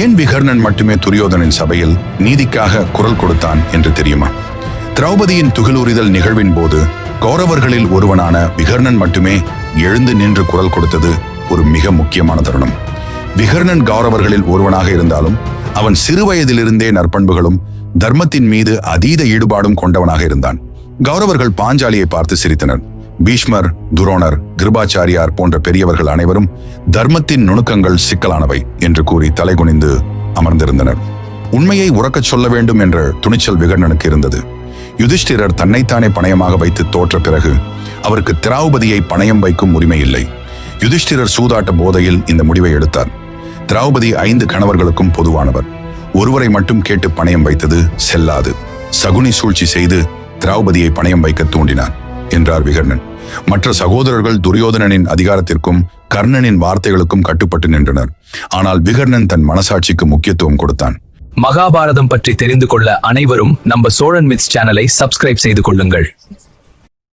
ஏன் விகர்ணன் மட்டுமே துரியோதனின் சபையில் நீதிக்காக குரல் கொடுத்தான் என்று தெரியுமா? திரௌபதியின் துகிலுரிதல் நிகழ்வின் போது கௌரவர்களில் ஒருவனான விகர்ணன் மட்டுமே எழுந்து நின்று குரல் கொடுத்தது ஒரு மிக முக்கியமான தருணம். விகர்ணன் கௌரவர்களில் ஒருவனாக இருந்தாலும் அவன் சிறுவயதிலிருந்தே நற்பண்புகளும் தர்மத்தின் மீது அதீத ஈடுபாடும் கொண்டவனாக இருந்தான். கௌரவர்கள் பாஞ்சாலியை பார்த்து சிரித்தனர். பீஷ்மர், துரோணர், கிருபாச்சாரியார் போன்ற பெரியவர்கள் அனைவரும் தர்மத்தின் நுணுக்கங்கள் சிக்கலானவை என்று கூறி தலைகுனிந்து அமர்ந்திருந்தனர். உண்மையை உறக்கச் சொல்ல வேண்டும் என்ற துணிச்சல் விகர்ணனுக்கு இருந்தது. யுதிஷ்டிரர் தன்னைத்தானே பணயமாக வைத்து தோற்ற பிறகு அவருக்கு திரௌபதியை பணயம் வைக்கும் உரிமை இல்லை. யுதிஷ்டிரர் சூதாட்ட போதையில் இந்த முடிவை எடுத்தார். திரௌபதி 5 கணவர்களுக்கும் பொதுவானவர். ஒருவரை மட்டும் கேட்டு பணயம் வைத்தது செல்லாது. சகுனி சூழ்ச்சி செய்து திரௌபதியை பணயம் வைக்க தூண்டினார் என்றார் விகர்ணன். மற்ற சகோதரர்கள் துரியோதனனின் அதிகாரத்திற்கும் கர்ணனின் வார்த்தைகளுக்கும் கட்டுப்பட்டு நின்றனர். ஆனால் விகர்ணன் தன் மனசாட்சிக்கு முக்கியத்துவம் கொடுத்தான். மகாபாரதம் பற்றி தெரிந்து கொள்ள அனைவரும் நம்ம சோழன் மித்ஸ் சேனலை சப்ஸ்கிரைப் செய்து கொள்ளுங்கள்.